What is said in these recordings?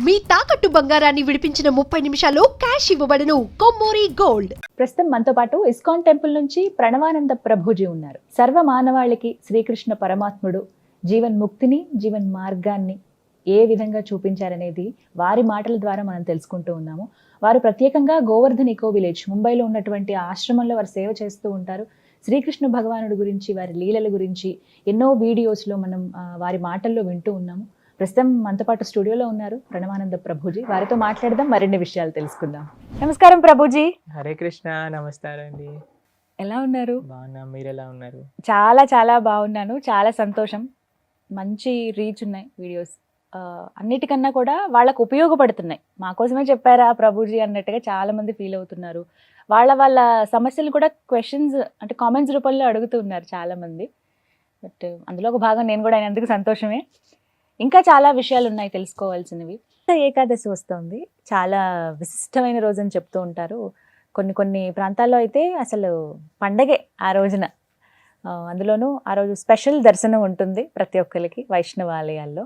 మీ తాకట్టు బంగారాన్ని విడిపించిన 30 నిమిషాల్లో క్యాష్ ఇవ్వబడును. కొమ్మూరి గోల్డ్. ప్రస్తుతం మనతో పాటు ఇస్కాన్ టెంపుల్ నుంచి ప్రణవానంద ప్రభుజీ ఉన్నారు. సర్వ మానవాళికి శ్రీకృష్ణ పరమాత్ముడు జీవన్ ముక్తిని, జీవన్ మార్గాన్ని ఏ విధంగా చూపించారనేది వారి మాటల ద్వారా మనం తెలుసుకుంటూ ఉన్నాము. వారు ప్రత్యేకంగా గోవర్ధన్ ఇకో విలేజ్ ముంబైలో ఉన్నటువంటి ఆశ్రమంలో వారు సేవ చేస్తూ ఉంటారు. శ్రీకృష్ణ భగవానుడి గురించి, వారి లీలల గురించి ఎన్నో వీడియోస్లో మనం వారి మాటల్లో వింటూ ఉన్నాము. ప్రస్తుతం మనతో పాటు స్టూడియోలో ఉన్నారు ప్రణవానంద ప్రభుజీ. వారితో మాట్లాడదాం, మరిన్ని విషయాలు తెలుసుకుందాం. నమస్కారం ప్రభుజీ. హరే కృష్ణ. నమస్కారం అండి. ఎలా ఉన్నారు? బాగున్నా, మీరు ఎలా ఉన్నారు? చాలా చాలా బాగున్నాను. చాలా సంతోషం. మంచి రీచ్ ఉన్నాయి వీడియోస్. అన్నిటికన్నా కూడా వాళ్ళకు ఉపయోగపడుతున్నాయి. మా కోసమే చెప్పారా ప్రభుజీ అన్నట్టుగా చాలా మంది ఫీల్ అవుతున్నారు. వాళ్ళ సమస్యలు కూడా క్వశ్చన్స్ అంటే కామెంట్స్ రూపంలో అడుగుతూ ఉన్నారు చాలా మంది. బట్ అందులో ఒక భాగం నేను కూడా అయినందుకు సంతోషమే. ఇంకా చాలా విషయాలు ఉన్నాయి తెలుసుకోవాల్సినవి. ఏకాదశి వస్తుంది, చాలా విశిష్టమైన రోజు అని చెప్తూ ఉంటారు. కొన్ని ప్రాంతాల్లో అయితే అసలు పండగే ఆ రోజున. అందులోనూ ఆ రోజు స్పెషల్ దర్శనం ఉంటుంది ప్రతి ఒక్కరికి వైష్ణవ ఆలయాల్లో.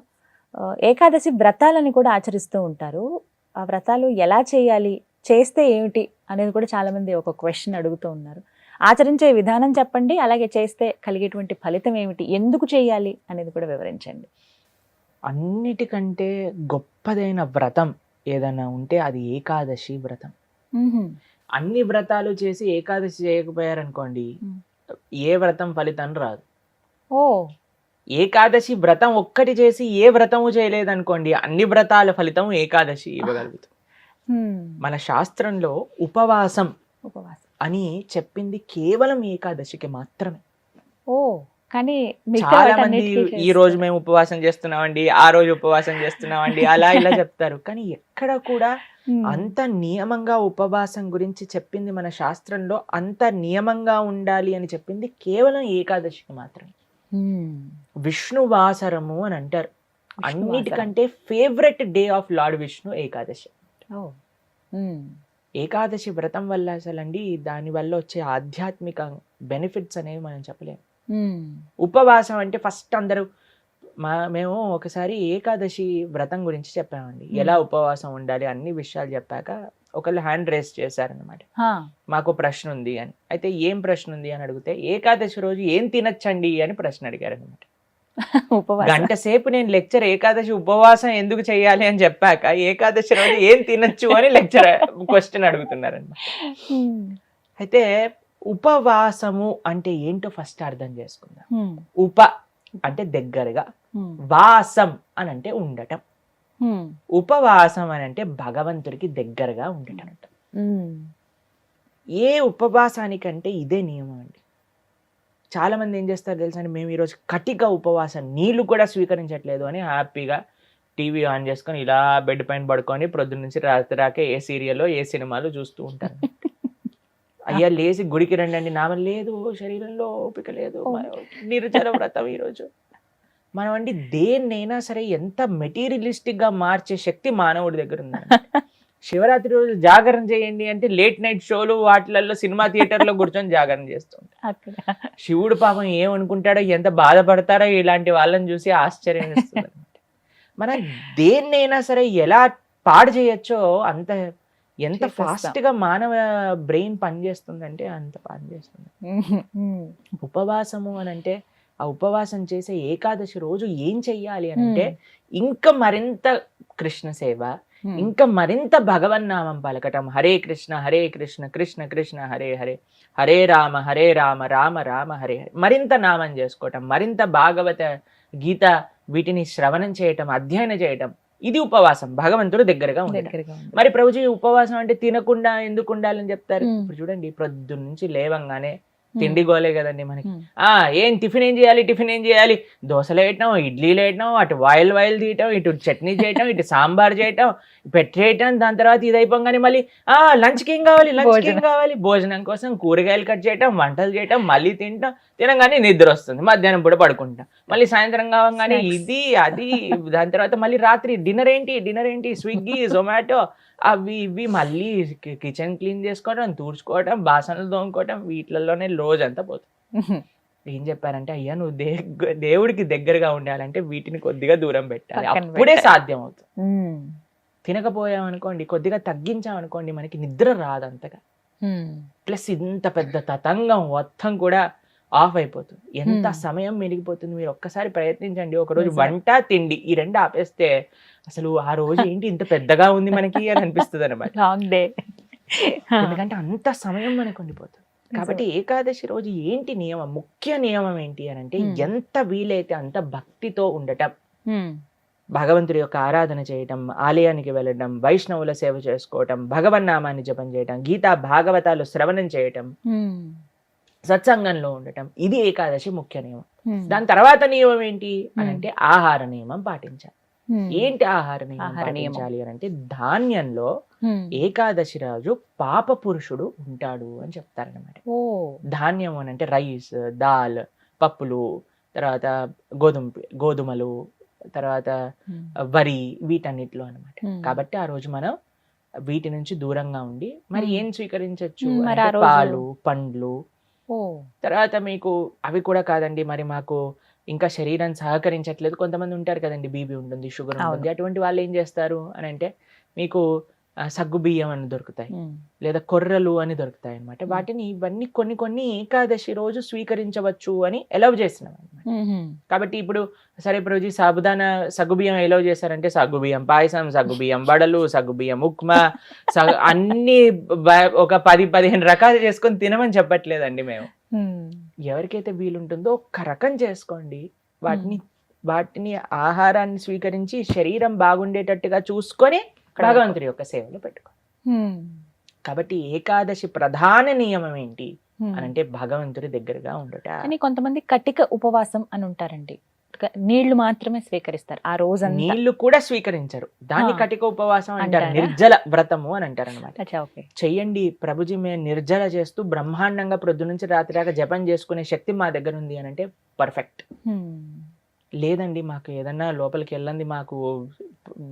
ఏకాదశి వ్రతాలని కూడా ఆచరిస్తూ ఉంటారు. ఆ వ్రతాలు ఎలా చేయాలి, చేస్తే ఏమిటి అనేది కూడా చాలామంది ఒక క్వశ్చన్ అడుగుతూ ఉన్నారు. ఆచరించే విధానం చెప్పండి, అలాగే చేస్తే కలిగేటువంటి ఫలితం ఏమిటి, ఎందుకు చేయాలి అనేది కూడా వివరించండి. అన్నిటికంటే గొప్పదైన వ్రతం ఏదైనా ఉంటే అది ఏకాదశి వ్రతం. అన్ని వ్రతాలు చేసి ఏకాదశి చేయకపోయారనుకోండి, ఏ వ్రతం ఫలితం రాదు. ఓ, ఏకాదశి వ్రతం ఒక్కటి చేసి ఏ వ్రతము చేయలేదనుకోండి, అన్ని వ్రతాల ఫలితం ఏకాదశి ఇవ్వగలుగుతాం. మన శాస్త్రంలో ఉపవాసం అని చెప్పింది కేవలం ఏకాదశికి మాత్రమే. ఓ, కానీ చాలా మంది ఈ రోజు మేము ఉపవాసం చేస్తున్నామండి, ఆ రోజు ఉపవాసం చేస్తున్నామండి, అలా ఇలా చెప్తారు. కానీ ఎక్కడ కూడా అంత నియమంగా ఉపవాసం గురించి చెప్పింది మన శాస్త్రంలో, అంత నియమంగా ఉండాలి అని చెప్పింది కేవలం ఏకాదశికి మాత్రమే. విష్ణువాసరము అని అంటారు. అన్నిటికంటే favourite day of lord Vishnu Ekadashi. Ekadashi వ్రతం వల్ల అసలండి దాని వల్ల వచ్చే ఆధ్యాత్మిక బెనిఫిట్స్ అనేవి మనం చెప్పలేము. ఉపవాసం అంటే ఫస్ట్ అందరూ మేము ఒకసారి ఏకాదశి వ్రతం గురించి చెప్పామండి, ఎలా ఉపవాసం ఉండాలి అన్ని విషయాలు చెప్పాక ఒకళ్ళు హ్యాండ్ రేస్ చేశారనమాట, మాకు ప్రశ్న ఉంది అని. అయితే ఏం ప్రశ్న ఉంది అని అడిగితే, ఏకాదశి రోజు ఏం తినచ్చండి అని ప్రశ్న అడిగారు అనమాట. గంట సేపు నేను లెక్చర్ ఏకాదశి ఉపవాసం ఎందుకు చేయాలి అని చెప్పాక ఏకాదశి రోజు ఏం తినచ్చు అని లెక్చర్ క్వశ్చన్ అడుగుతున్నారనమాట. అయితే ఉపవాసము అంటే ఏంటో ఫస్ట్ అర్థం చేసుకుందాం. ఉప అంటే దగ్గరగా, వాసం అని అంటే ఉండటం. ఉపవాసం అని అంటే భగవంతుడికి దగ్గరగా ఉండటం. ఏ ఉపవాసానికంటే ఇదే నియమం అండి. చాలా మంది ఏం చేస్తారు తెలుసా అండి, మేము ఈరోజు కటిక ఉపవాసం, నీళ్లు కూడా స్వీకరించట్లేదు అని హ్యాపీగా టీవీ ఆన్ చేసుకొని ఇలా బెడ్ పైన పడుకొని ప్రొద్దున నుంచి రాత్రి రాకే ఏ సీరియల్లో ఏ సినిమాలు చూస్తూ ఉంటారు. అయ్యా లేచి గుడికి రండి, నామ లేదు, శరీరంలో ఓపిక లేదు, నిర్జల వ్రతం ఈరోజు. మనం అండి దేన్నైనా సరే ఎంత మెటీరియలిస్టిక్ గా మార్చే శక్తి మానవుడి దగ్గర ఉంది. శివరాత్రి రోజు జాగరణ చేయండి అంటే లేట్ నైట్ షోలు వాటిలలో సినిమా థియేటర్లో కూర్చొని జాగరణ చేస్తుంటారు. శివుడు పాపం ఏమనుకుంటాడో, ఎంత బాధపడతారో ఇలాంటి వాళ్ళని చూసి ఆశ్చర్యం వేస్తుంది అనమాట. మనం దేన్నైనా సరే ఎలా పాడు చేయొచ్చో అంత, ఎంత ఫాస్ట్ గా మానవ బ్రెయిన్ పనిచేస్తుందంటే అంత పనిచేస్తుంది. ఉపవాసము అని అంటే, ఆ ఉపవాసం చేసే ఏకాదశి రోజు ఏం చెయ్యాలి అని అంటే, ఇంకా మరింత కృష్ణ సేవ, ఇంకా మరింత భగవన్నామం పలకటం. హరే కృష్ణ కృష్ణ కృష్ణ హరే హరే, హరే రామ రామ రామ హరే హరే. మరింత నామం చేసుకోవటం, మరింత భాగవత గీత వీటిని శ్రవణం చేయటం, అధ్యయనం చేయటం. ఇది ఉపవాసం, భగవంతుడు దగ్గరగా ఉండటం. మరి ప్రభుజీ ఉపవాసం అంటే తినకుండా ఎందుకు ఉండాలని చెప్తారు? ఇప్పుడు చూడండి, ప్రొద్దున నుంచి లేవంగానే తిండి గోలే కదండి మనకి. ఏం టిఫిన్ ఏం చేయాలి, దోశలు వేయటం, ఇడ్లీలు వేయటం, అటు వాయిల్ తీయటం, ఇటు చట్నీ చేయటం, ఇటు సాంబార్ చేయటం, పెట్టేయటం. దాని తర్వాత ఇది అయిపోగానే మళ్ళీ లంచ్కి ఏం కావాలి, భోజనం కోసం కూరగాయలు కట్ చేయటం, వంటలు చేయటం, మళ్ళీ తినగానే నిద్ర వస్తుంది, మధ్యాహ్నం పూట పడుకుంటాం, మళ్ళీ సాయంత్రం కావగానే ఇది అది. దాని తర్వాత మళ్ళీ రాత్రి డిన్నర్ ఏంటి, స్విగ్గీ, జొమాటో, అవి ఇవి మళ్ళీ కిచెన్ క్లీన్ చేసుకోవడం, తూడ్చుకోవడం, బాసనలు తోముకోవడం, వీటిలలోనే రోజంతా పోతుంది. ఏం చెప్పారంటే, అయ్యా నువ్వు దేవుడికి దగ్గరగా ఉండాలంటే వీటిని కొద్దిగా దూరం పెట్టాలి, అప్పుడే సాధ్యం అవుతుంది. తినకపోయామనుకోండి, కొద్దిగా తగ్గించామనుకోండి, మనకి నిద్ర రాదు అంతగా. ఉమ్. ప్లస్ ఇంత పెద్ద తతంగం మొత్తం కూడా ఆఫ్ అయిపోతుంది. ఎంత సమయం మిగిలిపోతుంది, మీరు ఒక్కసారి ప్రయత్నించండి. ఒకరోజు నిజమే. వంట తిండి ఈ రెండు ఆపేస్తే అసలు ఆ రోజు ఏంటి ఇంత పెద్దగా ఉంది మనకి అని అనిపిస్తుంది అనమాట. Long day. ఎందుకంటే అంత సమయం మనకు ఉండిపోతుంది. కాబట్టి ఏకాదశి రోజు ఏంటి నియమం, ముఖ్య నియమం ఏంటి అని అంటే ఎంత వీలైతే అంత భక్తితో ఉండటం, భగవంతుడి యొక్క ఆరాధన చేయటం, ఆలయానికి వెళ్ళడం, వైష్ణవుల సేవ చేసుకోవటం, భగవన్నామాన్ని జపం చేయటం, గీతా భాగవతాలు శ్రవణం చేయటం, సత్సంగంలో ఉండటం, ఇది ఏకాదశి ముఖ్య నియమం. దాని తర్వాత నియమం ఏంటి అని అంటే ఆహార నియమం పాటించాలి. ఏంటి ఆహార నియమం పాటించాలి అని అంటే ధాన్యంలో ఏకాదశి రోజు పాప పురుషుడు ఉంటాడు అని చెప్తారనమాట. ధాన్యం అని అంటే రైస్, దాల్, పప్పులు, తర్వాత గోధుమలు, తర్వాత వరి, వీటన్నిటిలో అనమాట. కాబట్టి ఆ రోజు మనం వీటి నుంచి దూరంగా ఉండి మరి ఏం స్వీకరించవచ్చు, పాలు, పండ్లు. తర్వాత మీకు అవి కూడా కాదండి, మరి మాకు ఇంకా శరీరం సహకరించట్లేదు, కొంతమంది ఉంటారు కదండి, బీపీ ఉంటుంది, షుగర్ ఉంటుంది, అటువంటి వాళ్ళు ఏం చేస్తారు అని అంటే మీకు సగ్గు బియ్యం అని దొరుకుతాయి, లేదా కొర్రలు అని దొరుకుతాయి అనమాట. వాటిని ఇవన్నీ కొన్ని ఏకాదశి రోజు స్వీకరించవచ్చు అని ఎలవ్ చేసినాం అనమాట. కాబట్టి ఇప్పుడు సరే రోజు సాబుదానా సగ్గుబియ్యం ఎలవ్ చేశారంటే సగ్గుబియ్యం పాయసం, సగ్గుబియ్యం వడలు, సగ్గుబియ్యం ఉప్మా, అన్ని ఒక 10-15 రకాలు చేసుకొని తినమని చెప్పట్లేదండి మేము. ఎవరికైతే వీలుంటుందో ఒక్క రకం చేసుకోండి, వాటిని ఆహారాన్ని స్వీకరించి శరీరం బాగుండేటట్టుగా చూసుకొని భగవంతుడి యొక్క సేవలు పెట్టుకో. కాబట్టి ఏకాదశి ప్రధాన నియమం ఏంటి అని అంటే భగవంతుడి దగ్గరగా ఉండట. అని కొంతమంది కటిక ఉపవాసం అని ఉంటారండి, నీళ్లు మాత్రమే స్వీకరిస్తారు ఆ రోజు. నీళ్లు కూడా స్వీకరించరు, దాన్ని కటిక ఉపవాసం అంటారు, నిర్జల వ్రతము అని అంటారు అనమాట. చెయ్యండి ప్రభుజీ, మేము నిర్జల చేస్తూ బ్రహ్మాండంగా ప్రొద్దు నుంచి రాత్రి దాకా జపం చేసుకునే శక్తి మా దగ్గర ఉంది అని అంటే పర్ఫెక్ట్. లేదండి మాకు ఏదన్నా లోపలికి వెళ్ళండి, మాకు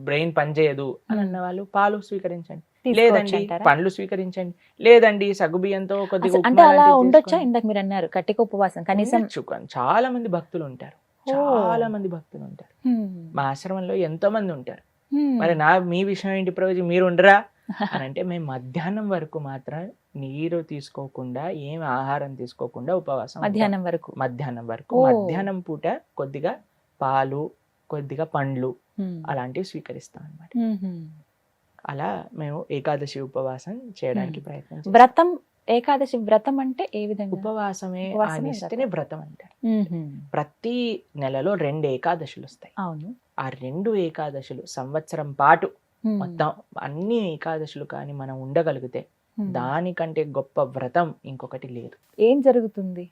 బ్రెయిన్ పనిచేయదు అని అన్న వాళ్ళు పాలు స్వీకరించండి, లేదండి పండ్లు స్వీకరించండి, లేదండి సగ్గుబియ్యంతో కొద్దిగా ఉండొచ్చా. ఇందాక మీరు అన్నారు కటిక ఉపవాసం కనీసం. చాలా మంది భక్తులు ఉంటారు, మా ఆశ్రమంలో ఎంతో మంది ఉంటారు. మరి మీ విషయం ఏంటి ప్రభుజీ, మీరు ఉండరా అని అంటే మేము మధ్యాహ్నం వరకు మాత్రం నీరు తీసుకోకుండా, ఏం ఆహారం తీసుకోకుండా ఉపవాసం. మధ్యాహ్నం వరకు మధ్యాహ్నం పూట కొద్దిగా పాలు, కొద్దిగా పండ్లు అలాంటివి స్వీకరిస్తాం అన్నమాట. అలా మేము ఏకాదశి ఉపవాసం చేయడానికి ప్రయత్నం. వ్రతం, ఏకాదశి వ్రతం అంటే ఏ విధంగా? ఉపవాసమే ఆనిస్తేనే వ్రతం అంటారు. ప్రతి నెలలో 2 ఏకాదశులు వస్తాయి. అవును. ఆ 2 ఏకాదశులు సంవత్సరం పాటు మొత్తం అన్ని ఏకాదశులు కానీ మనం ఉండగలిగితే దానికంటే గొప్ప వ్రతం ఇంకొకటి లేదు. ఏం జరుగుతుంది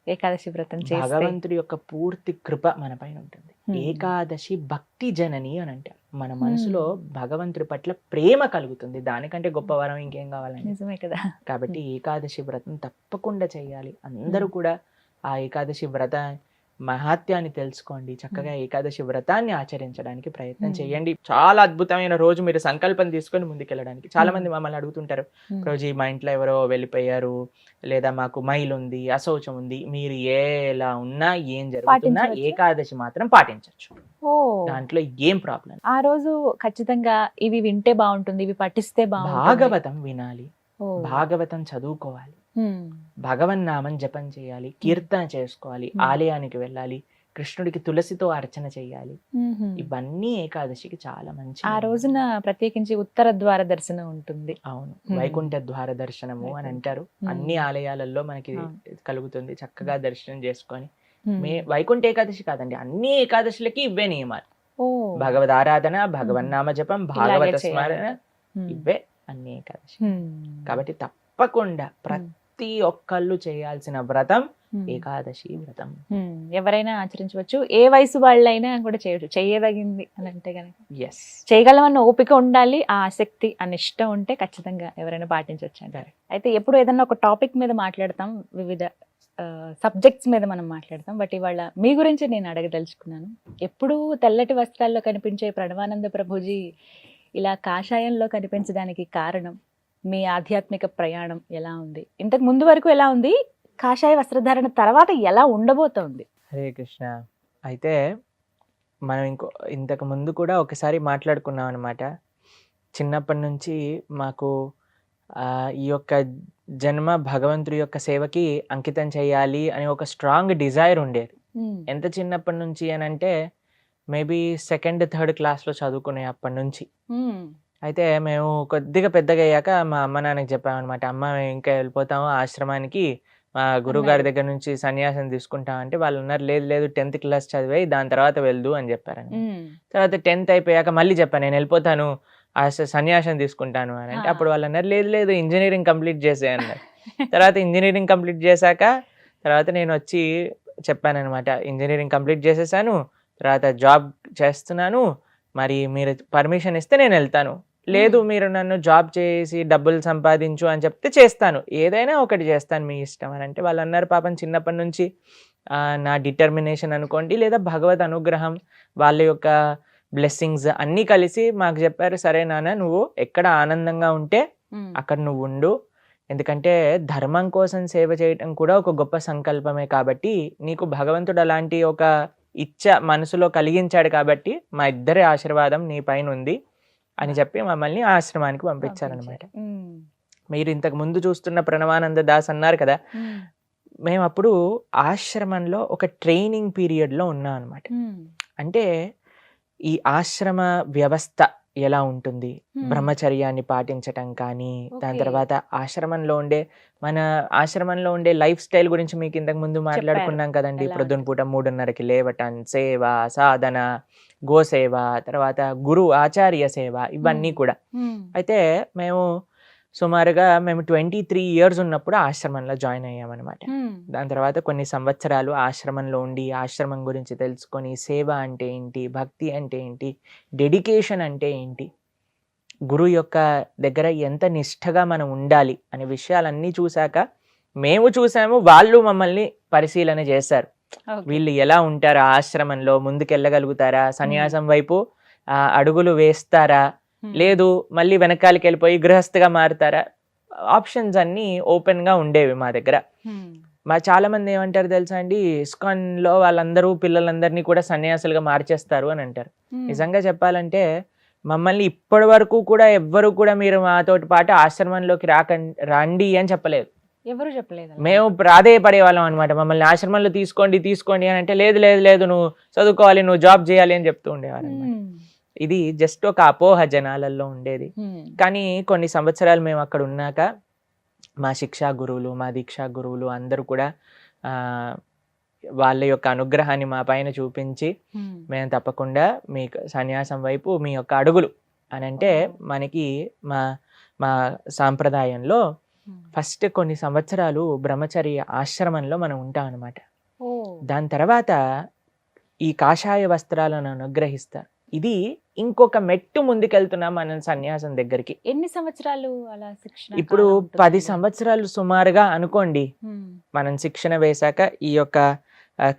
ఏకాదశి వ్రతం చేస్తే? భగవంతుడి యొక్క పూర్తి కృప మన పైన ఉంటుంది. ఏకాదశి భక్తి జనని అని అంటారు. మన మనసులో భగవంతుడి పట్ల ప్రేమ కలుగుతుంది, దానికంటే గొప్ప వరం ఇంకేం కావాలండి. నిజమే కదా. కాబట్టి ఏకాదశి వ్రతం తప్పకుండా చేయాలి. అందరూ కూడా ఆ ఏకాదశి వ్రత మహాత్యాన్ని తెలుసుకోండి, చక్కగా ఏకాదశి వ్రతాన్ని ఆచరించడానికి ప్రయత్నం చేయండి. చాలా అద్భుతమైన రోజు, మీరు సంకల్పం తీసుకొని ముందుకెళ్ళడానికి. చాలా మంది మమ్మల్ని అడుగుతుంటారు, రోజు మా ఇంట్లో ఎవరో వెళ్ళిపోయారు, లేదా మాకు మైల్ ఉంది, అశౌచం ఉంది, మీరు ఎలా ఉన్నా ఏం జరుగుతున్నా ఏకాదశి మాత్రం పాటించవచ్చు, దాంట్లో ఏం ప్రాబ్లం. ఆ రోజు ఖచ్చితంగా ఇవి వింటే బాగుంటుంది, ఇవి పఠిస్తే బాగుంటుంది. భాగవతం వినాలి, భాగవతం చదువుకోవాలి, భగవన్నామం జపం చేయాలి, కీర్తన చేసుకోవాలి, ఆలయానికి వెళ్ళాలి, కృష్ణుడికి తులసితో అర్చన చేయాలి. ఇవన్నీ ఏకాదశికి చాలా మంచి. ఆ రోజున ప్రత్యేకించి ఉత్తర ద్వార దర్శనం ఉంటుంది. అవును, వైకుంఠ ద్వార దర్శనము అని అంటారు. అన్ని ఆలయాలలో మనకి కలుగుతుంది. చక్కగా దర్శనం చేసుకొని వైకుంఠ ఏకాదశి కాదండి, అన్ని ఏకాదశులకి ఇవే నియమాలు. భగవద్ ఆరాధన, భగవన్నామ జపం, భాగవత స్మరణ, ఇవే అన్ని ఏకాదశి. కాబట్టి తప్పకుండా ప్రతి ఒక్కళ్ళు చేయాల్సిన వ్రతం ఏకాదశి వ్రతం. ఎవరైనా ఆచరించవచ్చు, ఏ వయసు వాళ్ళైనా కూడా చేయవచ్చు, చేయదగింది అని అంటే కనుక. ఎస్, చేయగలమన్న ఓపిక ఉండాలి, ఆ ఆసక్తి, ఆ నిష్ట ఉంటే ఖచ్చితంగా ఎవరైనా పాటించవచ్చు అంటారు. అయితే ఎప్పుడు ఏదన్నా ఒక టాపిక్ మీద మాట్లాడతాం, వివిధ సబ్జెక్ట్స్ మీద మనం మాట్లాడతాం. బట్ ఇవాళ మీ గురించి నేను అడగదలుచుకున్నాను. ఎప్పుడూ తెల్లటి వస్త్రాల్లో కనిపించే ప్రణవానంద ప్రభుజీ ఇలా కాషాయంలో కనిపించడానికి కారణం, మీ ఆధ్యాత్మిక ప్రయాణం ఎలా ఉంది, ఇంతకు ముందు వరకు ఎలా ఉంది, కాషాయ వస్త్రధారణ తర్వాత ఎలా ఉండబోతోంది? హరే కృష్ణ. అయితే మనం ఇంతకు ముందు కూడా ఒకసారి మాట్లాడుకున్నాం అనమాట. చిన్నప్పటి నుంచి మాకు ఈ యొక్క జన్మ భగవంతుడి యొక్క సేవకి అంకితం చేయాలి అని ఒక స్ట్రాంగ్ డిజైర్ ఉండేది. ఎంత చిన్నప్పటి నుంచి అని అంటే మేబీ 2nd, 3rd క్లాస్లో చదువుకునే అప్పటి నుంచి. అయితే మేము కొద్దిగా పెద్దగా అయ్యాక మా అమ్మ నాన్నకి చెప్పామన్నమాట, అమ్మ మేము ఇంకా వెళ్ళిపోతాము ఆశ్రమానికి, మా గురువుగారి దగ్గర నుంచి సన్యాసం తీసుకుంటాం అంటే వాళ్ళు అన్నారు, లేదు లేదు 10th క్లాస్ చదివే దాని తర్వాత వెళ్దు అని చెప్పారండి. తర్వాత 10th అయిపోయాక మళ్ళీ చెప్పాను, నేను వెళ్ళిపోతాను సన్యాసం తీసుకుంటాను అని అంటే అప్పుడు వాళ్ళు అన్నారు, లేదు లేదు ఇంజనీరింగ్ కంప్లీట్ చేసే అన్నారు. తర్వాత ఇంజనీరింగ్ కంప్లీట్ చేశాక తర్వాత నేను వచ్చి చెప్పాను అనమాట, ఇంజనీరింగ్ కంప్లీట్ చేసేసాను, తర్వాత జాబ్ చేస్తున్నాను, మరి మీరు పర్మిషన్ ఇస్తే నేను వెళ్తాను, లేదు మీరు నన్ను జాబ్ చేసి డబ్బులు సంపాదించు అని చెప్తే చేస్తాను, ఏదైనా ఒకటి చేస్తాను మీ ఇష్టం అని అంటే వాళ్ళు అన్నారు, పాపం చిన్నప్పటి నుంచి నా డిటర్మినేషన్ అనుకోండి లేదా భగవత్ అనుగ్రహం వాళ్ళ యొక్క బ్లెస్సింగ్స్ అన్నీ కలిసి మాకు చెప్పారు, సరే నాన్న నువ్వు ఎక్కడ ఆనందంగా ఉంటే అక్కడ నువ్వు ఉండు, ఎందుకంటే ధర్మం కోసం సేవ చేయటం కూడా ఒక గొప్ప సంకల్పమే కాబట్టి నీకు భగవంతుడు అలాంటి ఒక ఇచ్చ మనసులో కలిగించాడు కాబట్టి మా ఇద్దరి ఆశీర్వాదం నీ పైన ఉంది అని చెప్పి మమ్మల్ని ఆశ్రమానికి పంపించారనమాట. మీరు ఇంతకు ముందు చూస్తున్న ప్రణవానంద దాస్ అన్నారు కదా, మేము అప్పుడు ఆశ్రమంలో ఒక ట్రైనింగ్ పీరియడ్లో ఉన్నాం అనమాట. అంటే ఈ ఆశ్రమ వ్యవస్థ ఎలా ఉంటుంది, బ్రహ్మచర్యాన్ని పాటించటం కానీ, దాని తర్వాత మన ఆశ్రమంలో ఉండే లైఫ్ స్టైల్ గురించి మీకు ఇంతకు ముందు మాట్లాడుకున్నాం కదండి. ప్రొద్దున పూట 3:30కి లేవటం, సేవ, సాధన, గోసేవ, తర్వాత గురు ఆచార్య సేవ, ఇవన్నీ కూడా. అయితే మేము సుమారుగా 23 years ఉన్నప్పుడు ఆశ్రమంలో జాయిన్ అయ్యామన్నమాట. దాని తర్వాత కొన్ని సంవత్సరాలు ఆశ్రమంలో ఉండి ఆశ్రమం గురించి తెలుసుకొని సేవ అంటే ఏంటి, భక్తి అంటే ఏంటి, డెడికేషన్ అంటే ఏంటి, గురువు యొక్క దగ్గర ఎంత నిష్ఠగా మనం ఉండాలి అనే విషయాలన్నీ చూశాక మేము చూసాము, వాళ్ళు మమ్మల్ని పరిశీలన చేశారు. వీళ్ళు ఎలా ఉంటారా ఆశ్రమంలో, ముందుకెళ్ళగలుగుతారా, సన్యాసం వైపు అడుగులు వేస్తారా, లేదు మళ్ళీ వెనకాలకి వెళ్ళిపోయి గృహస్థగా మారుతారా, ఆప్షన్స్ అన్నీ ఓపెన్గా ఉండేవి మా దగ్గర. మా చాలా మంది ఏమంటారు తెలుసా అండి, ఇస్కాన్లో వాళ్ళందరూ పిల్లలందరినీ కూడా సన్యాసులుగా మార్చేస్తారు అని అంటారు. నిజంగా చెప్పాలంటే మమ్మల్ని ఇప్పటి వరకు కూడా ఎవ్వరు కూడా మీరు మాతోటి పాటు ఆశ్రమంలోకి రండి అని చెప్పలేదు. ఎవరు చెప్పలేదు. మేము ప్రాధేయపడే వాళ్ళం అనమాట, మమ్మల్ని ఆశ్రమంలో తీసుకోండి అని అంటే లేదు లేదు లేదు నువ్వు చదువుకోవాలి, నువ్వు జాబ్ చేయాలి అని చెప్తూ ఉండేవారు అనమాట. ఇది జస్ట్ ఒక అపోహ జనాలలో ఉండేది. కానీ కొన్ని సంవత్సరాలు మేము అక్కడ ఉన్నాక మా శిక్షా గురువులు, మా దీక్షా గురువులు అందరూ కూడా వాళ్ళ యొక్క అనుగ్రహాన్ని మా పైన చూపించి మేము తప్పకుండా మీ సన్యాసం వైపు మీ యొక్క అడుగులు అని అంటే, మనకి మా సాంప్రదాయంలో ఫస్ట్ కొన్ని సంవత్సరాలు బ్రహ్మచర్య ఆశ్రమంలో మనం ఉంటాం అనమాట. దాని తర్వాత ఈ కాషాయ వస్త్రాలను అనుగ్రహిస్తారు. ఇది ఇంకొక మెట్టు ముందుకెళ్తున్నాం మనం సన్యాసం దగ్గరికి. ఎన్ని సంవత్సరాలు అలా శిక్షణ? ఇప్పుడు 10 సంవత్సరాలు సుమారుగా అనుకోండి. మనం శిక్షణ వేశాక ఈ యొక్క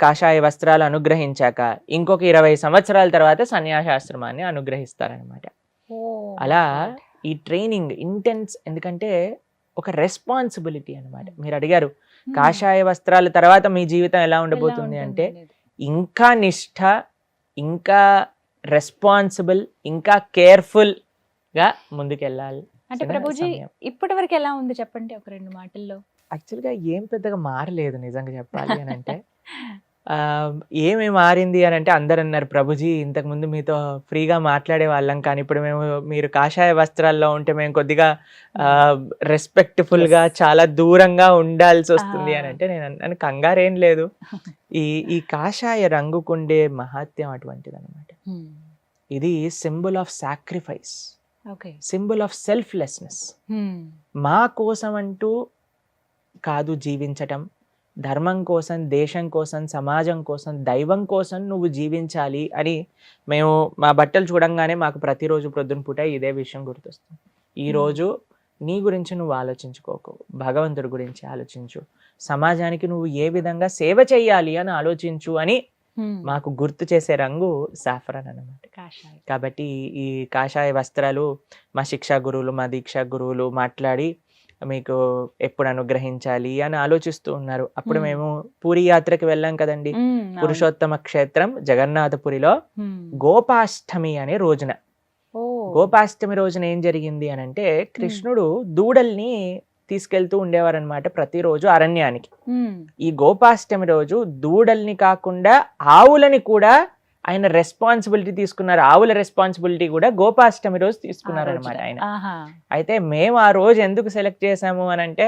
కాషాయ వస్త్రాలు అనుగ్రహించాక ఇంకొక 20 సంవత్సరాల తర్వాత సన్యాసాశ్రమాన్ని అనుగ్రహిస్తారనమాట. అలా ఈ ట్రైనింగ్ ఇంటెన్స్, ఎందుకంటే ఒక రెస్పాన్సిబిలిటీ అనమాట. మీరు అడిగారు కాషాయ వస్త్రాల తర్వాత మీ జీవితం ఎలా ఉండబోతుంది అంటే, ఇంకా నిష్ఠ, ఇంకా రెస్పాన్సిబుల్, ఇంకా కేర్ఫుల్ గా ముందుకెళ్ళాలి. అంటే ప్రభుజీ ఇప్పటి వరకు ఎలా ఉంది చెప్పండి ఒక 2 మాటల్లో. యాక్చువల్గా ఏం పెద్దగా మారలేదు నిజంగా చెప్పాలి అని అంటే. ఏమి మారింది అని అంటే అందరు అన్నారు, ప్రభుజీ ఇంతకు ముందు మీతో ఫ్రీగా మాట్లాడే వాళ్ళం, కానీ ఇప్పుడు మీరు కాషాయ వస్త్రాల్లో ఉంటే మేము కొద్దిగా రెస్పెక్ట్ఫుల్ గా చాలా దూరంగా ఉండాల్సి వస్తుంది అని అంటే నేను అన్నాను, కంగారేం లేదు, ఈ కాషాయ రంగుకుండే మహత్యం అటువంటిది అనమాట. ఇది symbol of sacrifice, symbol of selflessness. మా కోసం అంటూ కాదు జీవించటం, ధర్మం కోసం, దేశం కోసం, సమాజం కోసం, దైవం కోసం నువ్వు జీవించాలి అని మేము మా బట్టలు చూడంగానే మాకు ప్రతిరోజు ప్రొద్దున పూట ఇదే విషయం గుర్తొస్తుంది. ఈరోజు నీ గురించి నువ్వు ఆలోచించుకోకు, భగవంతుడి గురించి ఆలోచించు, సమాజానికి నువ్వు ఏ విధంగా సేవ చేయాలి అని ఆలోచించు అని మాకు గుర్తు చేసే రంగు సాఫ్రాన్ అన్నమాట. కాబట్టి ఈ కాషాయ వస్త్రాలు మా శిక్షా గురువులు, మా దీక్షా గురువులు మాట్లాడి మీకు ఎప్పుడు అనుగ్రహించాలి అని ఆలోచిస్తూ ఉన్నారు. అప్పుడు మేము పూరి యాత్రకి వెళ్ళాం కదండి, పురుషోత్తమ క్షేత్రం జగన్నాథపురిలో గోపాష్టమి అనే రోజున. గోపాష్టమి రోజున ఏం జరిగింది అని అంటే కృష్ణుడు దూడల్ని తీసుకెళ్తూ ఉండేవారనమాట ప్రతిరోజు అరణ్యానికి. ఈ గోపాష్టమి రోజు దూడల్ని కాకుండా ఆవులని కూడా ఆయన రెస్పాన్సిబిలిటీ తీసుకున్నారు. ఆవుల రెస్పాన్సిబిలిటీ కూడా గోపాష్టమి రోజు తీసుకున్నారు అనమాట ఆయన. అయితే మేము ఆ రోజు ఎందుకు సెలెక్ట్ చేసాము అని అంటే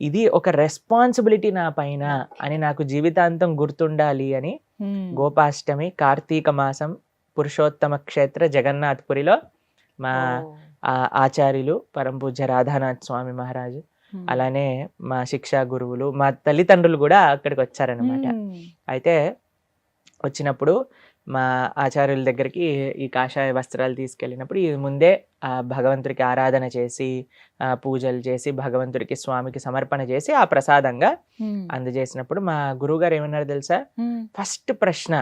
ఇది ఒక రెస్పాన్సిబిలిటీ నా పైన అని, నాకు జీవితాంతం గుర్తుండాలి అని గోపాష్టమి కార్తీక మాసం పురుషోత్తమ క్షేత్ర జగన్నాథ్పురిలో మా ఆచార్యులు పరమ పూజ్య రాధానాథ్ స్వామి మహారాజు, అలానే మా శిక్షా గురువులు, మా తల్లిదండ్రులు కూడా అక్కడికి వచ్చారనమాట. అయితే వచ్చినప్పుడు మా ఆచార్యుల దగ్గరికి ఈ కాషాయ వస్త్రాలు తీసుకెళ్ళినప్పుడు ఈ ముందే భగవంతుడికి ఆరాధన చేసి పూజలు చేసి భగవంతుడికి స్వామికి సమర్పణ చేసి ఆ ప్రసాదంగా అందజేసినప్పుడు మా గురువు గారు ఏమన్నారు తెలుసా, ఫస్ట్ ప్రశ్న,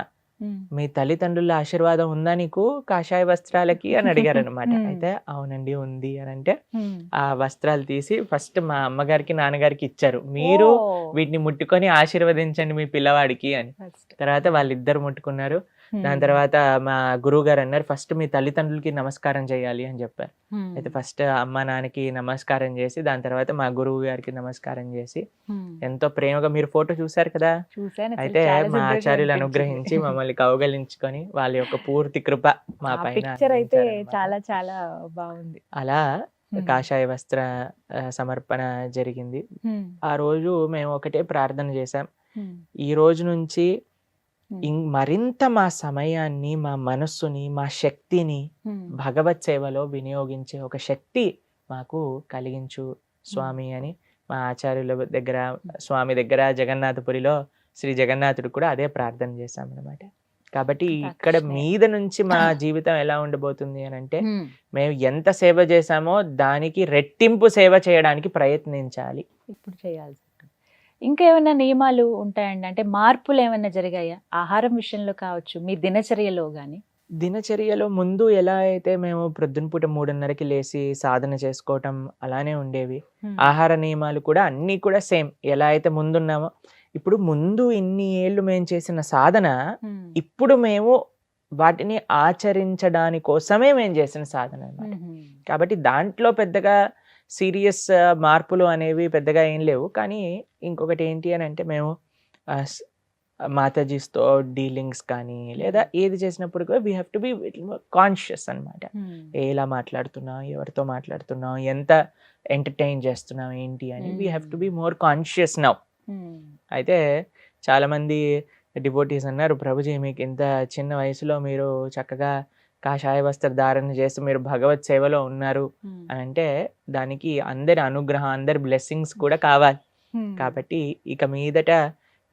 మీ తల్లిదండ్రుల ఆశీర్వాదం ఉందా నీకు కాషాయ వస్త్రాలకి అని అడిగారు అనమాట. అయితే అవునండి ఉంది అని అంటే ఆ వస్త్రాలు తీసి ఫస్ట్ మా అమ్మగారికి నాన్నగారికి ఇచ్చారు, మీరు వీటిని ముట్టుకొని ఆశీర్వదించండి మీ పిల్లవాడికి అని. తర్వాత వాళ్ళిద్దరు ముట్టుకున్నారు. దాని తర్వాత మా గురువు గారు అన్నారు, ఫస్ట్ మీ తల్లిదండ్రులకి నమస్కారం చేయాలి అని చెప్పారు. అయితే ఫస్ట్ అమ్మ నాన్నకి నమస్కారం చేసి దాని తర్వాత మా గురువు గారికి నమస్కారం చేసి ఎంతో ప్రేమగా, మీరు ఫోటో చూసారు కదా, అయితే మా ఆచార్యులు అనుగ్రహించి మమ్మల్ని కౌగలించుకొని వాళ్ళ యొక్క పూర్తి కృప మా పైన అయితే చాలా చాలా బాగుంది. అలా కాషాయ వస్త్ర సమర్పణ జరిగింది. ఆ రోజు మేము ఒకటే ప్రార్థన చేశాం, ఈ రోజు నుంచి మరింత మా సమయాన్ని, మా మనస్సుని, మా శక్తిని భగవత్ సేవలో వినియోగించే ఒక శక్తి మాకు కలిగించు స్వామి అని మా ఆచార్యుల దగ్గర, స్వామి దగ్గర జగన్నాథపురిలో శ్రీ జగన్నాథుడు కూడా అదే ప్రార్థన చేశాం అన్నమాట. కాబట్టి ఇక్కడ మీద నుంచి మా జీవితం ఎలా ఉండబోతుంది అని అంటే మేము ఎంత సేవ చేశామో దానికి రెట్టింపు సేవ చేయడానికి ప్రయత్నించాలి. ఇప్పుడు చేయాల్సి. ఇంకా ఏమైనా నియమాలు ఉంటాయండి, అంటే మార్పులు ఏమైనా జరిగాయా ఆహారం విషయంలో కావచ్చు, మీ దినచర్యలో గానీ? దినచర్యలో ముందు ఎలా అయితే మేము ప్రొద్దున పూట 3:30కి లేసి సాధన చేసుకోవటం అలానే ఉండేవి. ఆహార నియమాలు కూడా అన్నీ కూడా సేమ్ ఎలా అయితే ముందున్నామో. ఇప్పుడు ముందు ఇన్ని ఏళ్ళు మేము చేసిన సాధన ఇప్పుడు మేము వాటిని ఆచరించడాని కోసమే మేము చేసిన సాధన అన్నమాట. కాబట్టి దాంట్లో పెద్దగా సీరియస్ మార్పులు అనేవి పెద్దగా ఏం లేవు. కానీ ఇంకొకటి ఏంటి అని అంటే మేము మాతాజీస్తో డీలింగ్స్ కానీ లేదా ఏది చేసినప్పుడు కూడా we have to be conscious అనమాట. ఎలా మాట్లాడుతున్నాం, ఎవరితో మాట్లాడుతున్నాం, ఎంత ఎంటర్టైన్ చేస్తున్నాం ఏంటి అని we have to be more conscious now. అయితే చాలామంది డివోటీస్ అన్నారు, ప్రభుజీ మీకు ఇంత చిన్న వయసులో మీరు చక్కగా కాషాయ వస్త్ర ధారణ చేస్తూ మీరు భగవత్ సేవలో ఉన్నారు అని అంటే దానికి అందరి అనుగ్రహం, అందరి బ్లెస్సింగ్స్ కూడా కావాలి. కాబట్టి ఇక మీదట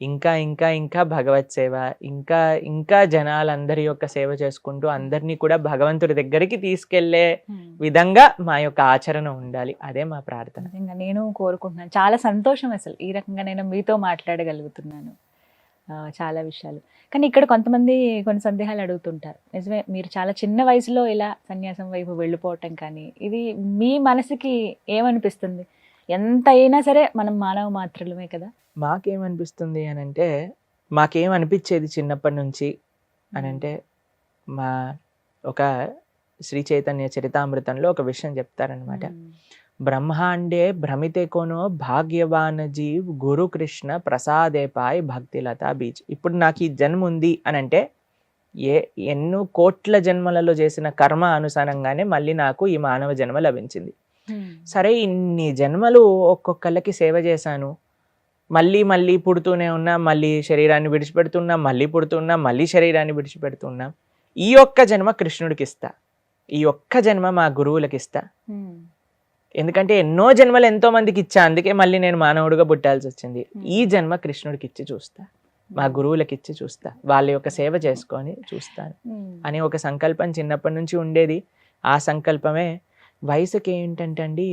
ఇంకా ఇంకా ఇంకా భగవత్ సేవ, ఇంకా ఇంకా జనాలందరి యొక్క సేవ చేసుకుంటూ అందరినీ కూడా భగవంతుడి దగ్గరికి తీసుకెళ్లే విధంగా మా యొక్క ఆచరణ ఉండాలి. అదే మా ప్రార్థన. నేను కోరుకుంటున్నాను. చాలా సంతోషం అసలు ఈ రకంగా నేను మీతో మాట్లాడగలుగుతున్నాను చాలా విషయాలు. కానీ ఇక్కడ కొంతమంది కొన్ని సందేహాలు అడుగుతుంటారు. నిజమే, మీరు చాలా చిన్న వయసులో ఇలా సన్యాసం వైపు వెళ్ళిపోవటం కానీ ఇది మీ మనసుకి ఏమనిపిస్తుంది? ఎంత అయినా సరే మనం మానవ మాత్రమే కదా. మాకేమనిపిస్తుంది అని అంటే, మాకేమనిపించేది చిన్నప్పటి నుంచి అని అంటే, మా ఒక శ్రీ చైతన్య చరితామృతంలో ఒక విషయం చెప్తారనమాట. బ్రహ్మాండే భ్రమితే కోనో భాగ్యవాన్ జీవ్ గురు కృష్ణ ప్రసాదే పాయ్ భక్తిలతా బీజ్. ఇప్పుడు నాకు ఈ జన్మ ఉంది అని అంటే ఎన్నో కోట్ల జన్మలలో చేసిన కర్మ అనుసారంగానే మళ్ళీ నాకు ఈ మానవ జన్మ లభించింది. సరే, ఇన్ని జన్మలు ఒక్కొక్కళ్ళకి సేవ చేశాను, మళ్ళీ మళ్ళీ పుడుతూనే ఉన్నా, మళ్ళీ శరీరాన్ని విడిచిపెడుతున్నా, మళ్ళీ పుడుతున్నా, మళ్ళీ శరీరాన్ని విడిచిపెడుతున్నా. ఈ ఒక్క జన్మ కృష్ణుడికి ఇస్తా, ఈ ఒక్క జన్మ మా గురువులకి ఇస్తా. ఎందుకంటే ఎన్నో జన్మలు ఎంతో మందికి ఇచ్చా, అందుకే మళ్ళీ నేను మానవుడిగా పుట్టాల్సి వచ్చింది. ఈ జన్మ కృష్ణుడికి ఇచ్చి చూస్తా, మా గురువులకి ఇచ్చి చూస్తా, వాళ్ళ యొక్క సేవ చేసుకొని చూస్తాను అని ఒక సంకల్పం చిన్నప్పటి నుంచి ఉండేది. ఆ సంకల్పమే వయసుకి ఏంటంటే అండి,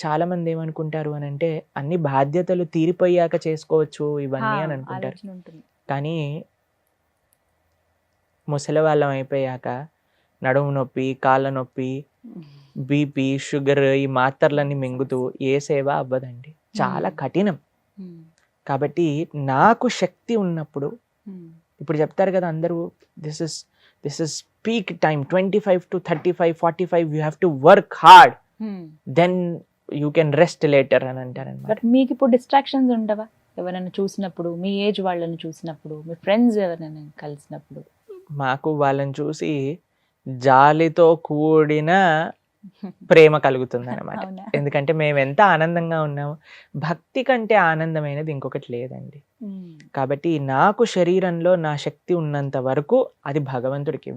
చాలా మంది ఏమనుకుంటారు అని అంటే అన్ని బాధ్యతలు తీరిపోయాక చేసుకోవచ్చు ఇవన్నీ అని అనుకుంటారు. కానీ ముసలి వాళ్ళం అయిపోయాక నడుము నొప్పి, కాళ్ళ నొప్పి, బీపీ, షుగర్, ఈ మాత్రలన్నీ మింగుతూ ఏ సేవ అవ్వదండి, చాలా కఠినం. కాబట్టి నాకు శక్తి ఉన్నప్పుడు, ఇప్పుడు చెప్తారు కదా అందరూ, this is peak time 25 to 35, 45 you have to work hard, then you can rest later అని అంటారనమాట. బట్ మీకు ఇప్పుడు డిస్ట్రాక్షన్స్ ఉండవా? ఎవరైనా చూసినప్పుడు, మీ ఏజ్ వాళ్ళని చూసినప్పుడు, మీ ఫ్రెండ్స్ ఎవరైనా కలిసినప్పుడు? మాకు వాళ్ళని చూసి జాలితో కూడిన ప్రేమ కలుగుతుంది అనమాట. అవునా? ఎందుకంటే మేము ఎంత ఆనందంగా ఉన్నాము, భక్తి కంటే ఆనందమైనది ఇంకొకటి లేదండి. కాబట్టి నాకు శరీరంలో నా శక్తి ఉన్నంత వరకు అది భగవంతుడికి ఇవ్వాలి.